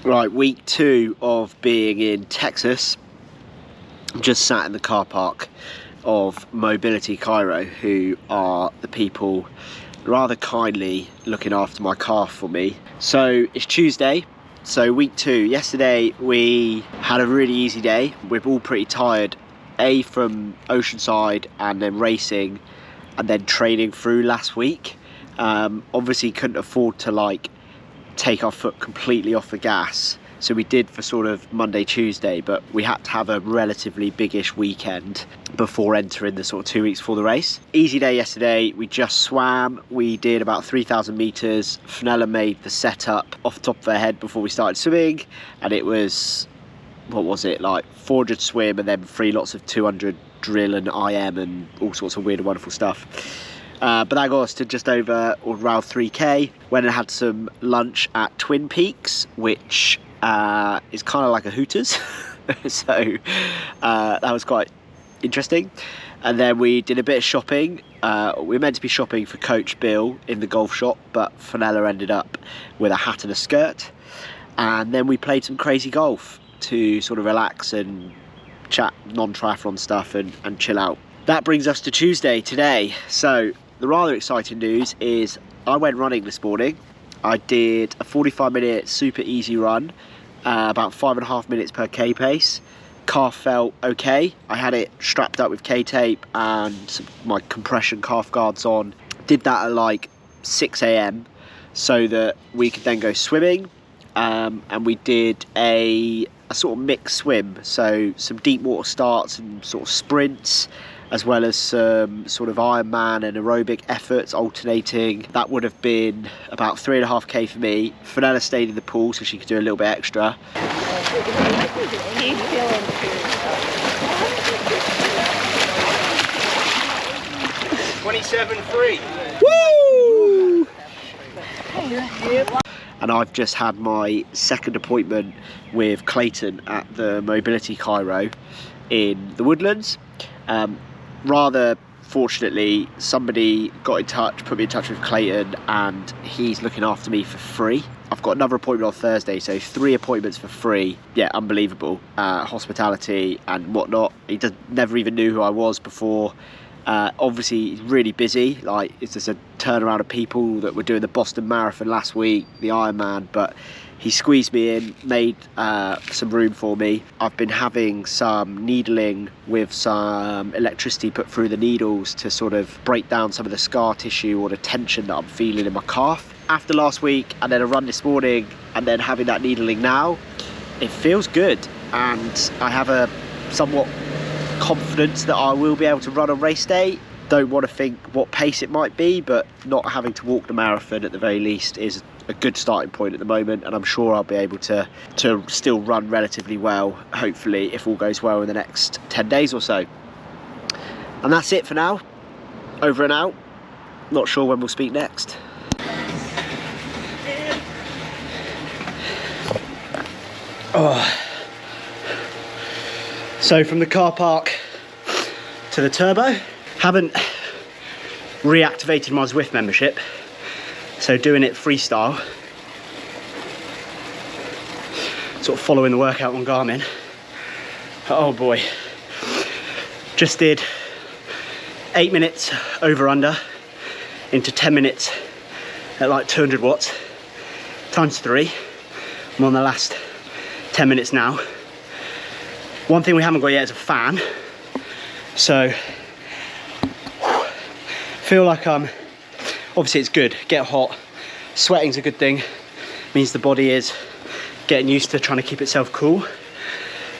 Right, week 2 of being in Texas. I'm just sat in the car park of Mobility Cairo, who are the people rather kindly looking after my car for me. So it's Tuesday, so week 2. Yesterday we had a really easy day. We're all pretty tired, from Oceanside and then racing and then training through last week. Obviously couldn't afford to take our foot completely off the gas, so we did for sort of Monday, Tuesday, but we had to have a relatively biggish weekend before entering the sort of 2 weeks before the race. Easy day yesterday. We just swam. We did about 3,000 meters. Fenella made the setup off the top of her head before we started swimming, and it was, what was it, like 400 swim and then 3 lots of 200 drill and IM and all sorts of weird and wonderful stuff. But that got us to just over or around 3k. Went and had some lunch at Twin Peaks, which is kind of like a Hooters. So that was quite interesting. And then we did a bit of shopping. We were meant to be shopping for Coach Bill in the golf shop, but Fenella ended up with a hat and a skirt. And then we played some crazy golf to sort of relax and chat non-triathlon stuff and chill out. That brings us to Tuesday today. So the rather exciting news is I went running this morning. I did a 45-minute super easy run, about 5.5 minutes per K pace. Calf felt okay. I had it strapped up with K-tape and my compression calf guards on. Did that at like 6 AM so that we could then go swimming. And we did a sort of mixed swim, so some deep water starts and sort of sprints, as well as some sort of IRONMAN and aerobic efforts alternating. That would have been about 3.5k for me. Fenella stayed in the pool so she could do a little bit extra. 27.3. Woo! And I've just had my second appointment with Clayton at the Mobility Cairo in the Woodlands. Rather fortunately, somebody got in touch, put me in touch with Clayton, and he's looking after me for free. I've got another appointment on Thursday, so 3 appointments for free. Yeah, unbelievable. Hospitality and whatnot. He never even knew who I was before. Obviously he's really busy. Like, it's just a turnaround of people that were doing the Boston Marathon last week, the Ironman, but he squeezed me in, made some room for me. I've been having some needling with some electricity put through the needles to sort of break down some of the scar tissue or the tension that I'm feeling in my calf. After last week and then a run this morning and then having that needling now, it feels good, and I have a somewhat confidence that I will be able to run on race day. Don't want to think what pace it might be, but not having to walk the marathon at the very least is a good starting point at the moment, and I'm sure I'll be able to still run relatively well, hopefully, if all goes well in the next 10 days or so. And that's it for now. Over and out. Not sure when we'll speak next. Oh. So from the car park to the turbo, haven't reactivated my Zwift membership, so doing it freestyle, sort of following the workout on Garmin. Oh boy, just did 8 minutes over under into 10 minutes at like 200 watts times 3. I'm on the last 10 minutes now. One thing we haven't got yet is a fan, so feel like obviously it's good, get hot, sweating's a good thing, means the body is getting used to trying to keep itself cool,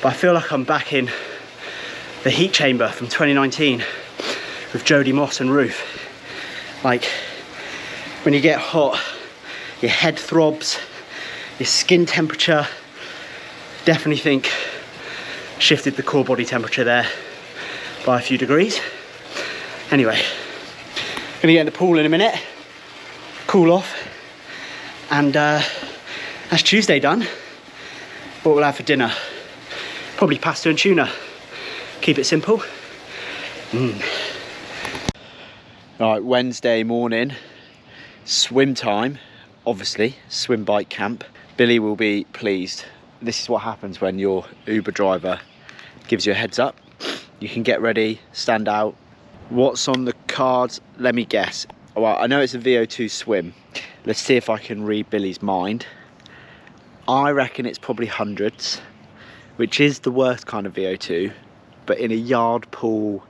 but I feel like I'm back in the heat chamber from 2019 with Jody Moss and Ruth. Like, when you get hot, your head throbs, your skin temperature, definitely think shifted the core body temperature there by a few degrees. Anyway, gonna get in the pool in a minute, cool off, and that's Tuesday done. What we'll have for dinner? Probably pasta and tuna. Keep it simple. Alright, Wednesday morning, swim time, obviously, swim bike camp. Billy will be pleased. This is what happens when your Uber driver gives you a heads up. You can get ready, stand out. What's on the cards? Let me guess. Well, I know it's a VO2 swim. Let's see if I can read Billy's mind. I reckon it's probably hundreds, which is the worst kind of VO2, but in a yard pool,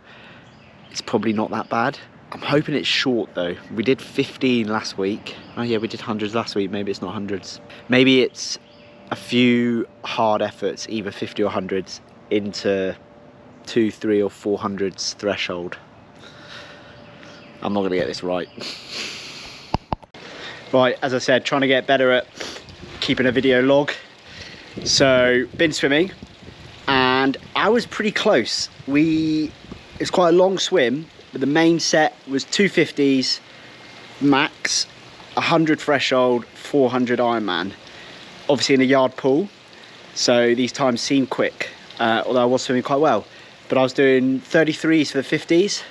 it's probably not that bad. I'm hoping it's short though. We did 15 last week. Oh yeah, we did hundreds last week. Maybe it's not hundreds. Maybe it's a few hard efforts, either 50 or hundreds, into 200, 300 or 400s threshold. I'm not gonna get this right. Right, as I said, trying to get better at keeping a video log. So, been swimming, and I was pretty close. It's quite a long swim, but the main set was 250s max, 100 threshold, 400 Ironman. Obviously in a yard pool, so these times seem quick, although I was swimming quite well. But I was doing 33s for the 50s,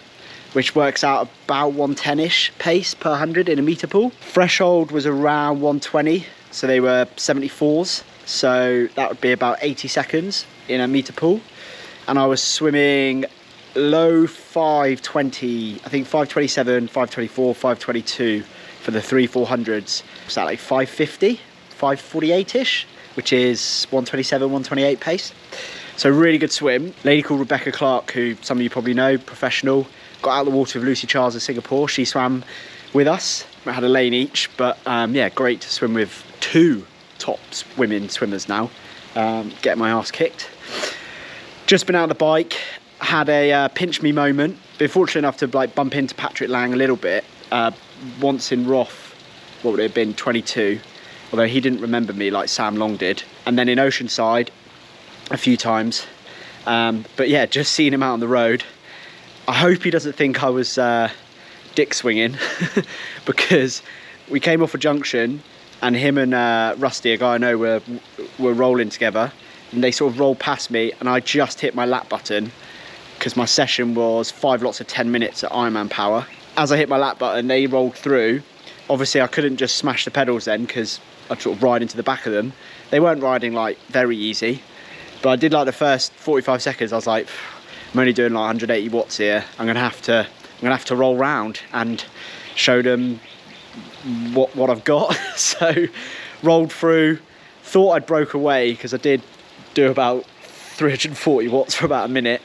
which works out about 110-ish pace per 100 in a meter pool. Threshold was around 120, so they were 74s, so that would be about 80 seconds in a meter pool. And I was swimming low 520, I think 527, 524, 522 for the 300-400s. Was that like 550, 548-ish, which is 127, 128 pace. So really good swim. Lady called Rebecca Clark, who some of you probably know, professional, got out of the water with Lucy Charles in Singapore. She swam with us. We had a lane each, but yeah, great to swim with two top women swimmers now. Getting my ass kicked. Just been out on the bike, had a pinch me moment. Been fortunate enough to like bump into Patrick Lang a little bit. Once in Roth, what would it have been, 22, although he didn't remember me like Sam Long did. And then in Oceanside a few times. But yeah, just seeing him out on the road. I hope he doesn't think I was dick swinging because we came off a junction and him and Rusty, a guy I know, were rolling together, and they sort of rolled past me and I just hit my lap button because my session was 5 lots of 10 minutes at Ironman power. As I hit my lap button, they rolled through. Obviously I couldn't just smash the pedals then because I'd sort of ride into the back of them. They weren't riding like very easy, but I did like the first 45 seconds. I was like, I'm only doing like 180 watts here. I'm gonna have to roll round and show them what I've got. So rolled through, thought I'd broke away because I did do about 340 watts for about a minute,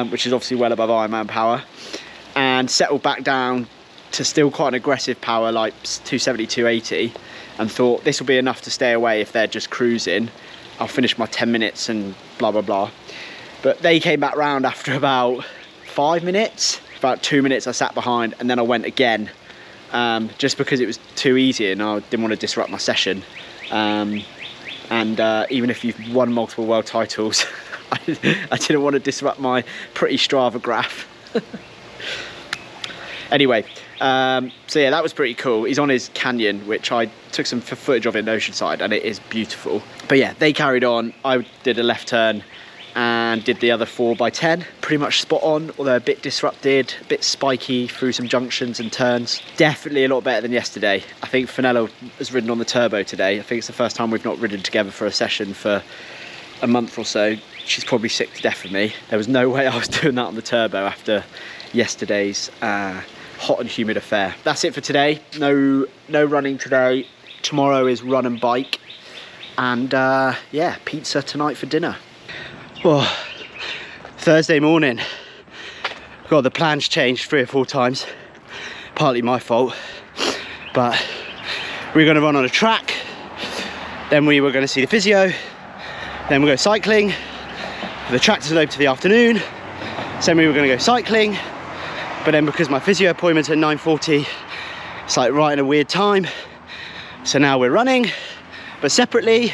which is obviously well above Ironman power, and settled back down to still quite an aggressive power, like 270, 280, and thought this will be enough to stay away if they're just cruising. I'll finish my 10 minutes and blah, blah, blah. But they came back round after about 5 minutes. About 2 minutes I sat behind, and then I went again, just because it was too easy and I didn't want to disrupt my session. And even if you've won multiple world titles, I didn't want to disrupt my pretty Strava graph. Anyway, so yeah, that was pretty cool. He's on his canyon, which I took some footage of in Oceanside, and it is beautiful. But yeah, they carried on. I did a left turn and did the other 4x10, pretty much spot on, although a bit disrupted, a bit spiky through some junctions and turns. Definitely a lot better than yesterday. I think Fenella has ridden on the turbo today. I think it's the first time we've not ridden together for a session for a month or so. She's probably sick to death of me. There was no way I was doing that on the turbo after yesterday's hot and humid affair. That's it for today. No running today. Tomorrow is run and bike, and yeah, pizza tonight for dinner. Oh, Thursday morning. God, the plans changed 3 or 4 times. Partly my fault, but we were going to run on a track, then we were going to see the physio, then we'll go cycling. The track doesn't open to the afternoon, so then we were going to go cycling, but then because my physio appointment's at 9:40, it's like right in a weird time. So now we're running, but separately.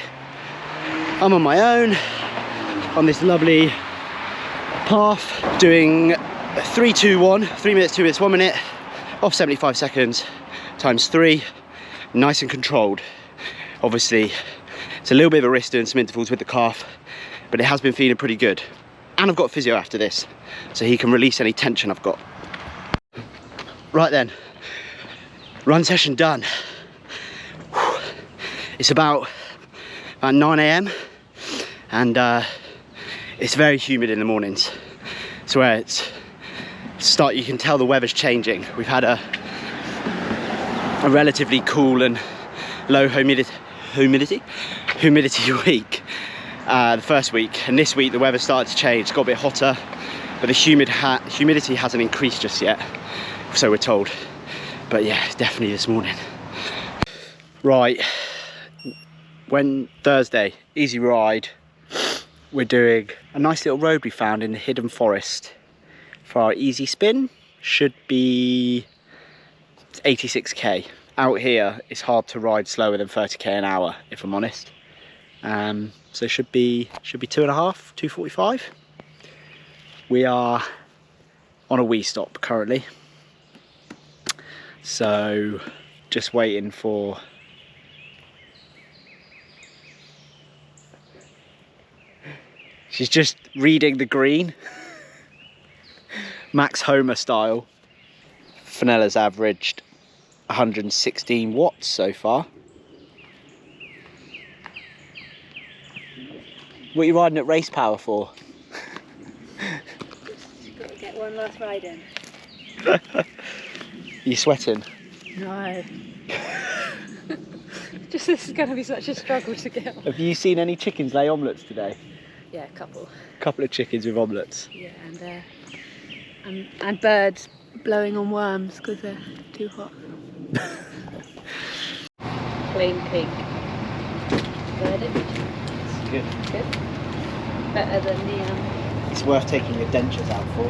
I'm on my own on this lovely path, doing 3-2-1, 3 minutes, 2 minutes, 1 minute, off 75 seconds, times 3, nice and controlled. Obviously, it's a little bit of a risk doing some intervals with the calf, but it has been feeling pretty good. And I've got physio after this, so he can release any tension I've got. Right then, run session done. It's about about 9 AM, and it's very humid in the mornings. It's where you can tell the weather's changing. We've had a relatively cool and low humidity week the first week, and this week the weather started to change. It's got a bit hotter, but the humidity hasn't increased just yet, so we're told. But yeah, definitely this morning. Right, when Thursday, easy ride. We're doing a nice little road we found in the hidden forest for our easy spin. Should be 86k. Out here, it's hard to ride slower than 30k an hour, if I'm honest. So should be 2.5, 2:45. We are on a wee stop currently, so just waiting for she's just reading the green Max Homer style. Fenella's averaged 116 watts so far. What are you riding at race power for? Just got to get one last ride in. Are you sweating? No. Just this is going to be such a struggle to get on. Have you seen any chickens lay omelettes today? Yeah, a couple. Couple of chickens with omelettes. Yeah, and birds blowing on worms because they're too hot. Plain pink. Birdage. Good. Good. Better than the It's worth taking your dentures out for.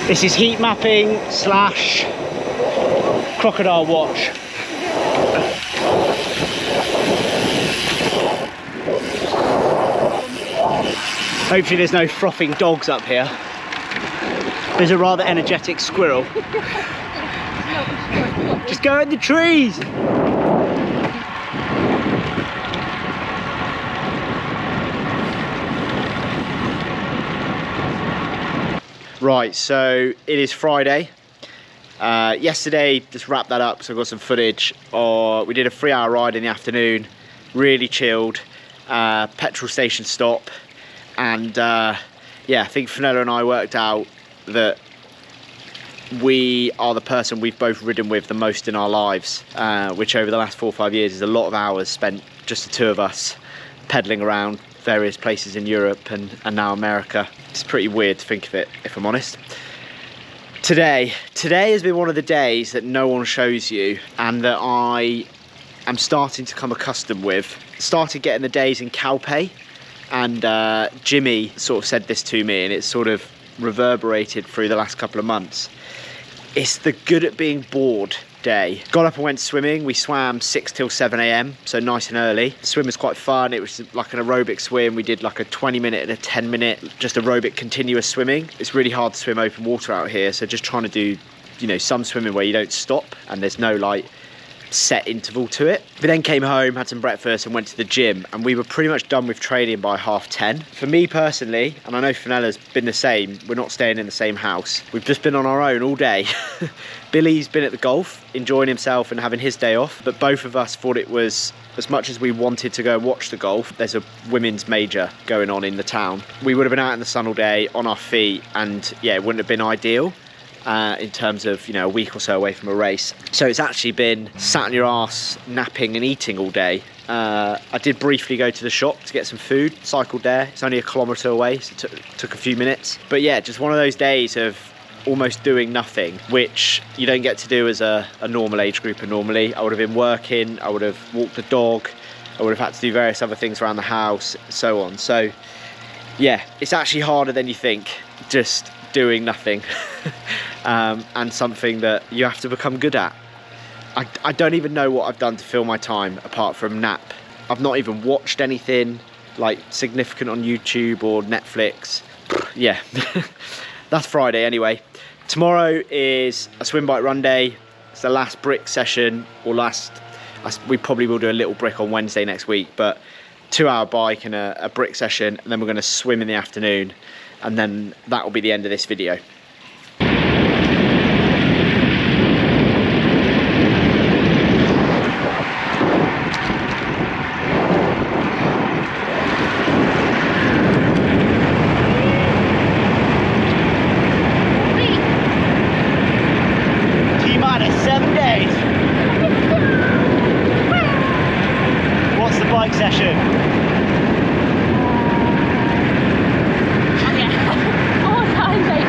This is heat mapping / crocodile watch. Hopefully there's no frothing dogs up here. There's a rather energetic squirrel. Just go in the trees! Right, so it is Friday. Yesterday, just wrapped that up, so I've got some footage. We did a 3-hour ride in the afternoon, really chilled, petrol station stop, and yeah, I think Fenella and I worked out that we are the person we've both ridden with the most in our lives, which over the last 4 or 5 years is a lot of hours spent, just the two of us, pedaling around various places in Europe and now America. It's pretty weird to think of it, if I'm honest. Today has been one of the days that no one shows you, and that I am starting to come accustomed with. Started getting the days in Calpe, and Jimmy sort of said this to me, and it's sort of reverberated through the last couple of months. It's the good at being bored day. Got up and went swimming. We swam 6 till 7 AM, so nice and early. The swim was quite fun. It was like an aerobic swim. We did like a 20-minute and a 10-minute just aerobic continuous swimming. It's really hard to swim open water out here, so just trying to do, you know, some swimming where you don't stop and there's no like set interval to it. We then came home, had some breakfast and went to the gym, and we were pretty much done with training by 10:30. For me personally, and I know Fenella's been the same, we're not staying in the same house. We've just been on our own all day. Billy's been at the golf, enjoying himself and having his day off, but both of us thought it was, as much as we wanted to go and watch the golf, there's a women's major going on in the town. We would have been out in the sun all day on our feet, and yeah, it wouldn't have been ideal. In terms of, you know, a week or so away from a race. So it's actually been sat on your arse, napping and eating all day. I did briefly go to the shop to get some food, cycled there. It's only 1 kilometre away, so it took a few minutes. But yeah, just one of those days of almost doing nothing, which you don't get to do as a normal age grouper normally. I would have been working, I would have walked the dog, I would have had to do various other things around the house, so on. So yeah, it's actually harder than you think, just doing nothing. And something that you have to become good at. I don't even know what I've done to fill my time apart from nap. I've not even watched anything like significant on YouTube or Netflix. Yeah. That's Friday anyway. Tomorrow is a swim bike run day. It's the last brick session, or we probably will do a little brick on Wednesday next week, but 2-hour bike and a brick session, and then we're going to swim in the afternoon, and then that will be the end of this video. T-minus 7 days. What's the bike session? Okay, 4 times 8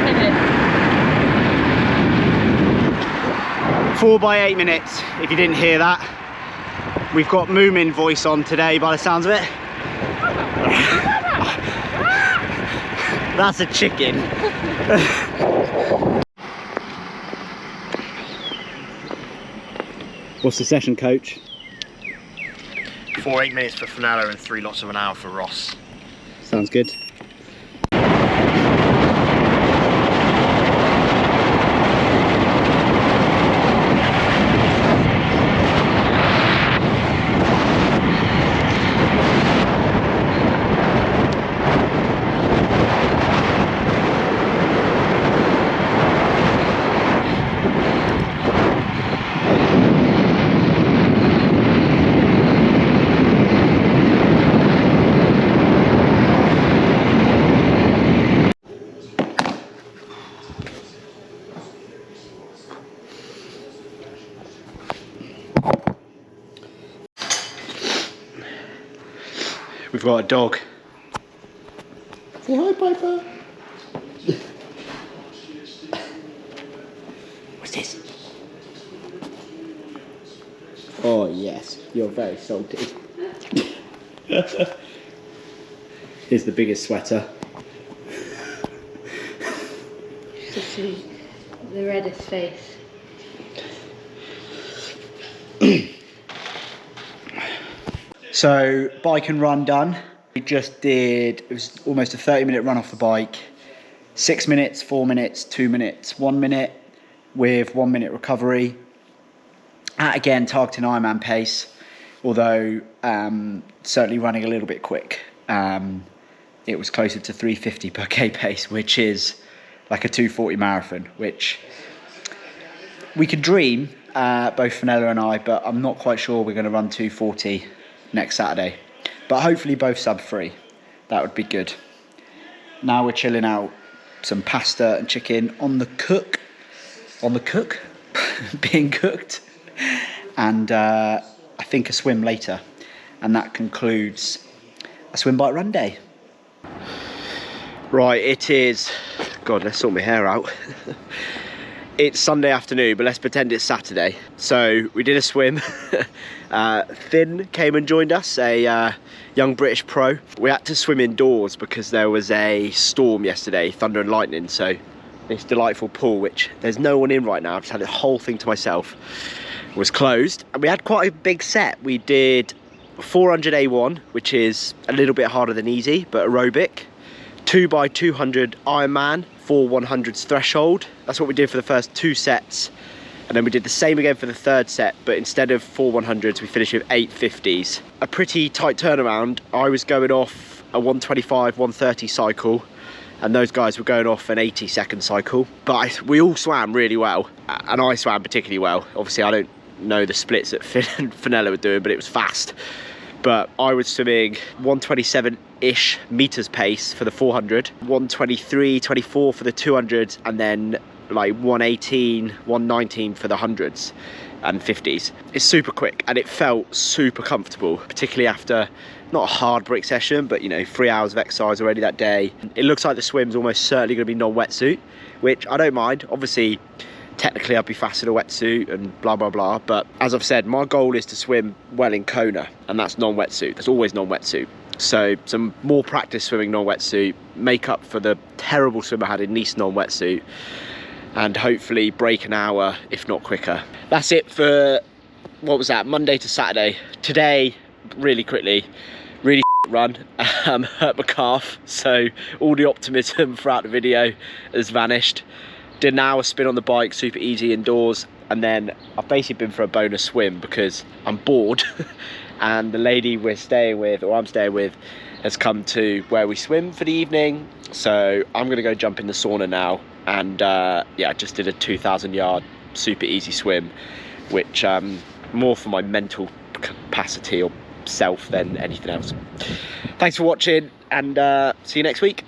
minutes. 4 by 8 minutes, if you didn't hear that. We've got Moomin voice on today by the sounds of it. That's a chicken. What's the session, coach? 4 8 minutes for Fenella and 3 lots of an hour for Ross. Sounds good. We've got a dog. Say hi, Piper. What's this? Oh yes, you're very salty. Here's the biggest sweater. To see the reddest face. So, bike and run done. We just did, it was almost a 30-minute run off the bike. 6 minutes, 4 minutes, 2 minutes, 1 minute with 1 minute recovery. Again, targeting Ironman pace, although certainly running a little bit quick. It was closer to 350 per K pace, which is like a 240 marathon, which we could dream, both Fenella and I, but I'm not quite sure we're going to run 240 next Saturday, but hopefully both sub 3. That would be good. Now we're chilling out, some pasta and chicken on the cook being cooked, and I think a swim later, and that concludes a swim bike run day. Right, it is, God, let's sort my hair out. It's Sunday afternoon, but let's pretend it's Saturday. So we did a swim. Finn came and joined us, a young British pro. We had to swim indoors because there was a storm yesterday, thunder and lightning. So this delightful pool, which there's no one in right now, I've just had the whole thing to myself, was closed. And we had quite a big set. We did 400 A1, which is a little bit harder than easy, but aerobic. 2x200 Ironman, 4 100s threshold. That's what we did for the first 2 sets. And then we did the same again for the 3rd set, but instead of 4 100s, we finished with 8 50s. A pretty tight turnaround. I was going off a 125, 130 cycle, and those guys were going off an 80-second cycle. But we all swam really well, and I swam particularly well. Obviously, I don't know the splits that Finn and Fenella were doing, but it was fast. But I was swimming 127-ish meters pace for the 400, 123, 24 for the 200s, and then like 118, 119 for the 100s and 50s. It's super quick and it felt super comfortable, particularly after not a hard brick session, but you know, 3 hours of exercise already that day. It looks like the swim's almost certainly going to be non-wetsuit, which I don't mind. Obviously, technically I'd be fast in a wetsuit and blah blah blah, but as I've said, my goal is to swim well in Kona, and that's non-wetsuit. There's always non-wetsuit, so some more practice swimming non-wetsuit, make up for the terrible swim I had in Nice non-wetsuit, and hopefully break an hour if not quicker. That's it for, what was that, Monday to Saturday. Today, really quickly, really run, hurt my calf, so all the optimism throughout the video has vanished. Did an hour spin on the bike, super easy indoors, and then I've basically been for a bonus swim because I'm bored and the lady we're staying with, or I'm staying with, has come to where we swim for the evening. So I'm gonna go jump in the sauna now, and yeah, I just did a 2,000 yard super easy swim, which more for my mental capacity or self than anything else. Thanks for watching, and see you next week.